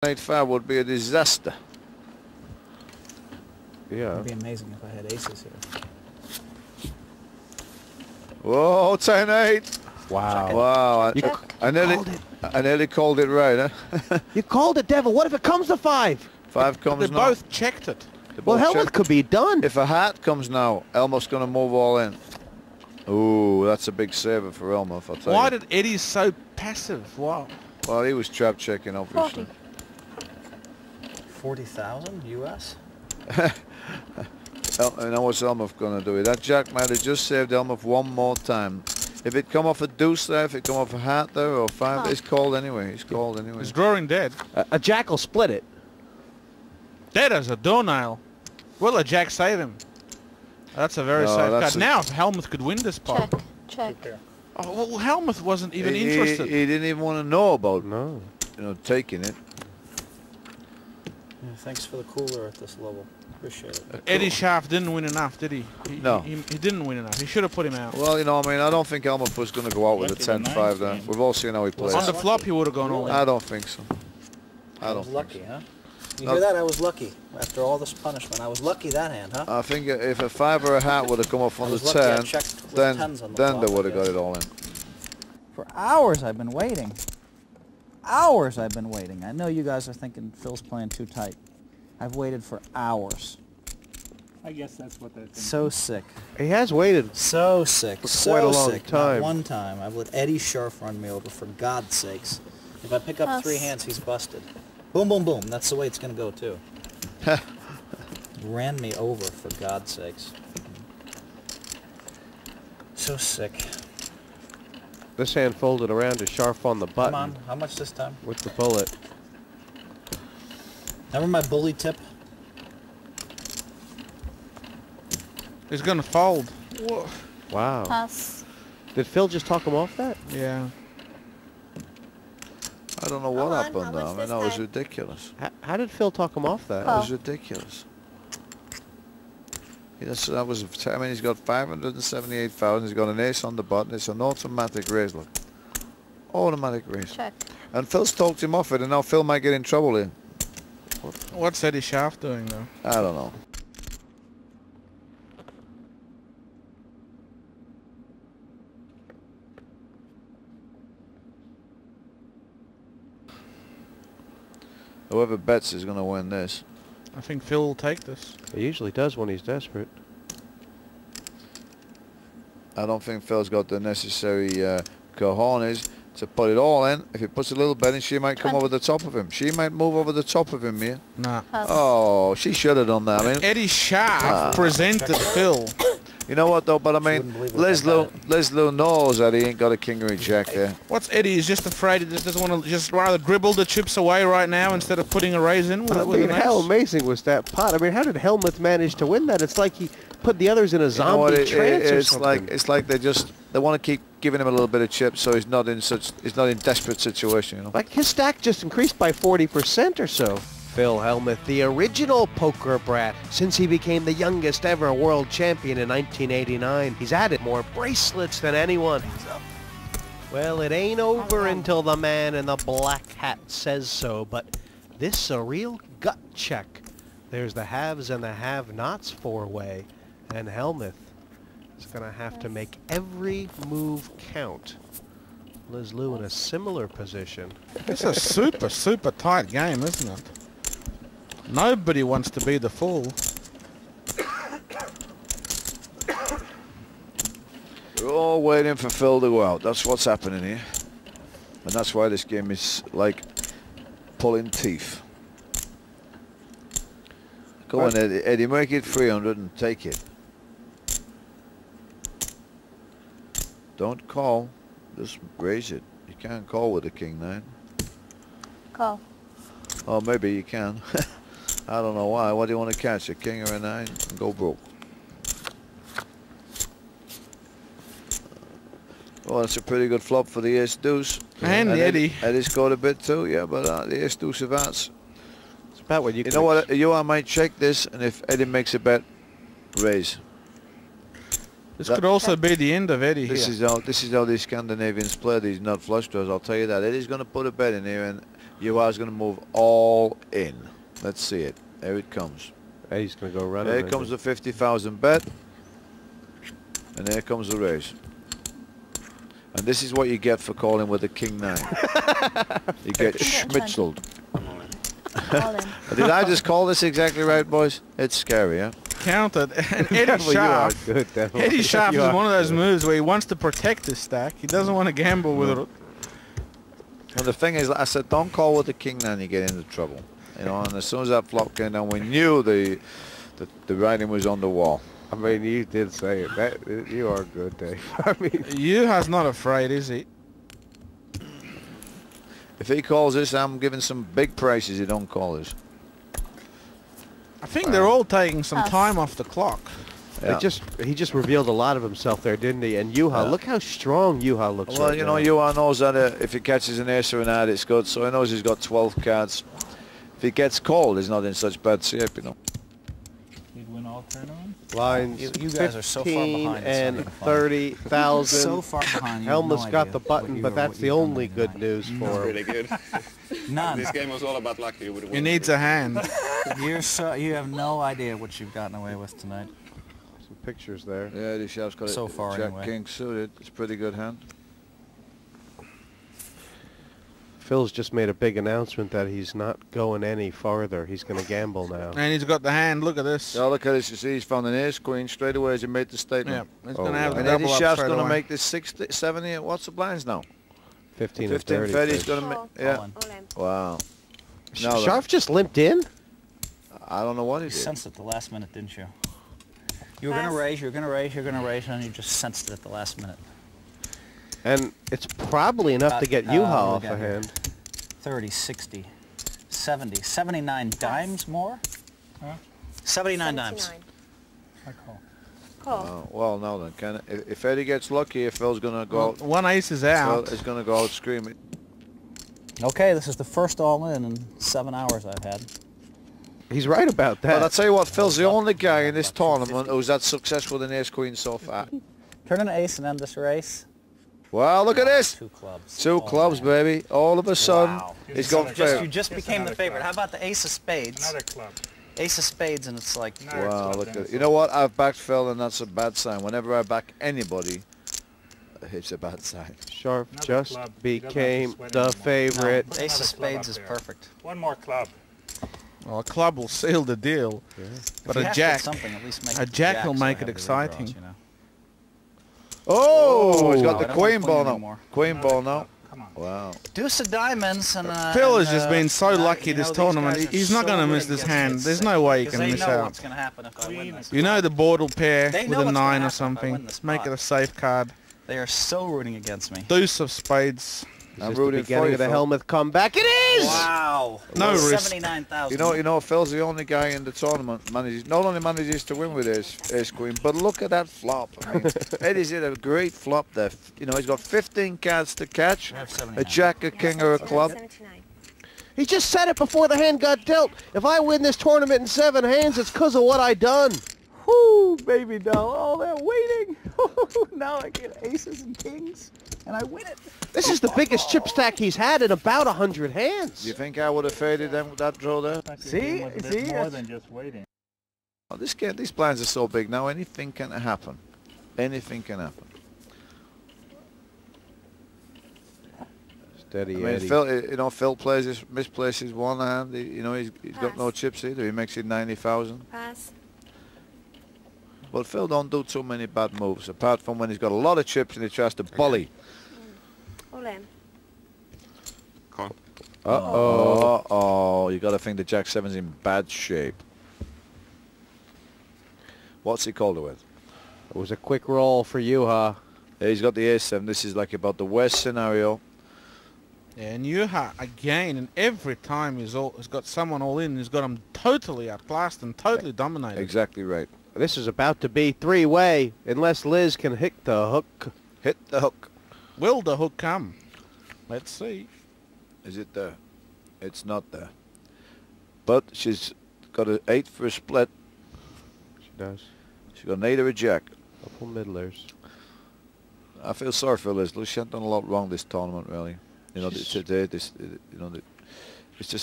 8-5 would be a disaster. Yeah. It'd be amazing if I had aces here. Whoa, 10-8. Wow. Wow. I nearly called it right, huh? You called it, Devil. What if it comes to 5? 5 comes They now. both checked it. Well, Helmuth could be done. If a hat comes now, Helmuth's going to move all in. Ooh, that's a big saver for Helmuth, I'll tell you. Why did Eddie so passive? Wow. Well, he was trap checking, obviously. 40,000 US? And now what's Helmuth going to do? That jack might have just saved Helmuth one more time. If it come off a deuce there, if it come off a hat there, or 5, it's called anyway. He's called anyway. He's drawing dead. A jack will split it. Dead as a doornail. Will a jack save him? That's a very No, safe that's card. Now if Helmuth could win this pot. Check. Oh, well, Helmuth wasn't even He interested. didn't even want to know about, No. taking it. Yeah, thanks for the cooler at this level. Appreciate it. Eddie Schaaf didn't win enough, did he? No. He didn't win enough. He should have put him out. Well, I mean, I don't think Helmuth was going to go out with a 10-5 there. We've all seen how he plays. On the flop, he would have gone all in. I don't think so. I was lucky, huh? You hear that? I was lucky. After all this punishment, I was lucky that hand, huh? I think if a 5 or a hat would have come off on the 10, then they would have got it all in. For hours I've been waiting. Hours I've been waiting. I know you guys are thinking Phil's playing too tight. I've waited for hours. I guess that's what they're thinking. So sick. He has waited. So sick. For so quite a long sick. time. Not one time. I've let Eddie Scharf run me over, for God's sakes. If I pick up 3 hands, he's busted. Boom, boom, boom. That's the way it's going to go, too. Ran me over, for God's sakes. So sick. This hand folded around to Scharf on the button. Come on. How much this time? With the bullet. Remember my bully tip? He's going to fold. Whoa. Wow. Pass. Did Phil just talk him off that? Yeah. I don't know what How happened much though. I mean, this that was time? ridiculous. How did Phil talk him off that? That was ridiculous. That was. I mean, he's got 578,000. He's got an ace on the button. It's an automatic raise. Look, automatic raise. Check. And Phil's talked him off it, and now Phil might get in trouble here. What's Eddie Schaaf doing though? I don't know. Whoever bets is going to win this. I think Phil will take this. He usually does when he's desperate. I don't think Phil's got the necessary cojones to put it all in. If he puts a little bet in, she might come over the top of him. She might move over the top of him, yeah? Nah. Oh, she should have done that. I mean, Eddie Schaaf presented Phil. you know what though? But I mean, Leslie knows that he ain't got a king or a jack there. What's Eddie? He's just afraid. He just doesn't want to. Just rather dribble the chips away right now instead of putting a raise in. I mean, how amazing was that pot? I mean, how did Helmuth manage to win that? It's like he put the others in a zombie trance or something. It's like they want to keep giving him a little bit of chips, so he's not in desperate situation. You know. Like his stack just increased by 40% or so. Phil Helmuth, the original poker brat, since he became the youngest ever world champion in 1989. He's added more bracelets than anyone. Well, it ain't over until the man in the black hat says so, but this a real gut check. There's the haves and the have-nots four-way, and Helmuth is going to have to make every move count. Liz Lou in a similar position. It's a super, super tight game, isn't it? Nobody wants to be the fool. We're all waiting for Phil to go out. That's what's happening here. And that's why this game is like pulling teeth. Go on, Eddie, make it 300 and take it. Don't call, just raise it. You can't call with a king-9. Call. Oh, maybe you can. I don't know why. What do you want to catch, a king or a 9? And go broke. Well, that's a pretty good flop for the ace-deuce. And Eddie. Eddie scored a bit too, yeah, but the ace-deuce of hearts. It's about what you know what, I might check this, and if Eddie makes a bet, raise. This could also be the end of Eddie this here. This is how these Scandinavians play these nut flush draws, I'll tell you that. Eddie's going to put a bet in here, and Yuha's going to move all in. Let's see it. There it comes. He's going to go running. There comes the 50,000 bet. And there comes the raise. And this is what you get for calling with a king 9. You get schmitzeled. All in. Did I just call this exactly right, boys? It's scary, huh? Counted. And Eddie Well, you are Sharp. good, definitely. Eddie Sharp You is are one of those good. moves where he wants to protect his stack. He doesn't want to gamble with it. And the thing is, I said, don't call with the king 9, you get into trouble. You know, and as soon as that flop came down, we knew the writing was on the wall. I mean, you did say it. You are good, Dave. I mean, Yuha's not afraid, is he? If he calls this, I'm giving some big prices. He don't call this. I think they're all taking some Us. time off the clock. Yeah. he just revealed a lot of himself there, didn't he? And Yuha, Yeah. look how strong Yuha looks. Well, right you know, now. Yuha knows that if he catches an ace or an ad, it's good. So he knows he's got 12 cards. If he gets called, he's not in such bad shape, you know. He'd win all tournaments. Lines You guys are so far 15 behind, it's not and even funny. 30,000. So far behind. You have Helmut's no got idea the what button, you but are- that's what the you've done only tonight. good news for him. Really good. None. This game was all about luck. You would have He won. needs a hand. You have no idea what you've gotten away with tonight. Some pictures there. Yeah, the Sharp's got So it. far, Jack anyway. King suited. It's a pretty good hand. Phil's just made a big announcement that he's not going any farther. He's going to gamble now. And he's got the hand. Look at this. Yeah, look at this. You see, he's found an ace queen straight away as he made the statement. Yeah, he's Oh, going to have wow. the And Eddie double up Sharp's straight going to away. make this 60, 70. What's the blinds now? 15 and 15, 30. 30. He's fish. going to make. All Yeah. in. All in. Wow. Now then, Sharp just limped in? I don't know what he You did. sensed it the last minute, didn't you? You were going Pass. to raise, you were going to raise, you were going to raise, and you just sensed it at the last minute. And it's probably enough to get Yuha what do we off got a here? hand. 30, 60, 70, 79 dimes more? Huh? 79 dimes. 79. I call. Call. Well, now then, if Eddie gets lucky, if Phil's going to go out, One ace is Phil out. is going to go out screaming. Okay, this is the first all-in 7 hours I've had. He's right about that. But I'll tell you what, Phil's the only guy in this tournament who's had success with an ace queen so far. Turn an ace and end this race. Well, look at this. 2 clubs. Two clubs, baby. All of a sudden, Wow. he's Just gone another- You fair. just Just became the another favorite. club. How about the ace of spades? Another club. Ace of spades, and it's like, Another Wow, club, look then at it's You know what? I've backed Phil, and that's a bad sign. Whenever I back anybody, it's a bad sign. Sharp Another just club. He doesn't have to became sweat the anymore. favorite. Put ace another of club spades up is there. perfect. One more club. Well, a club will seal the deal. But If you a have to jack. hit something, at least make a it jack will so I make have it the redraws, exciting. you know. Oh, he's No, got I the don't queen want ball queen now. anymore. Queen Another ball now. club. Come on. Wow. Deuce of diamonds and Phil has just been so you know, lucky this these tournament. guys are He's not so going to good miss this against hand. it. There's no way he Because can they miss know out. what's going to happen if I win Queen. this. You know the board will pair They with know a what's 9 gonna or happen if I something. win this Make it pot. a safe card. They are so rooting against me. Deuce of spades. Is I'm this the rooting for beginning you, of the Phil. Helmuth comeback? It is! Wow. No risk. 79,000. You know, Phil's the only guy in the tournament manages not only manages to win with ace queen, but look at that flop. I mean, Eddie's hit a great flop there. You know, he's got 15 cards to catch, I have a 79. jack, a king, or a club. 79. He just said it before the hand got dealt. If I win this tournament in 7 hands, it's because of what I done. Whoo, baby doll. All that waiting. Now I get aces and kings, and I win it. This is the biggest chip stack he's had in about 100 hands. Do you think I would have faded them with that draw there? Like your See? game was a bit See? more than just waiting. Oh, these blinds are so big now. Anything can happen. Anything can happen. Steady I mean, Eddie. Phil misplaces one hand. He's got no Pass. chips either. He makes it 90,000. Pass. But Phil don't do too many bad moves, apart from when he's got a lot of chips and he tries to bully. All in. Call. Uh-oh. Oh, you got to think the Jack 7's in bad shape. What's he called it with? It was a quick roll for Yuha. Yeah, he's got the ace 7. This is like about the West scenario. Yeah, and Yuha, again, and every time he's got someone all in, he's got them totally outclassed and totally dominated. Exactly right. This is about to be 3-way, unless Liz can hit the hook. Hit the hook. Will the hook come? Let's see. Is it there? It's not there. But she's got an 8 for a split. She does. She's got an 8 or a jack. Couple middlers. I feel sorry for Liz. Look, she hasn't done a lot wrong this tournament, really. You know, today, It's just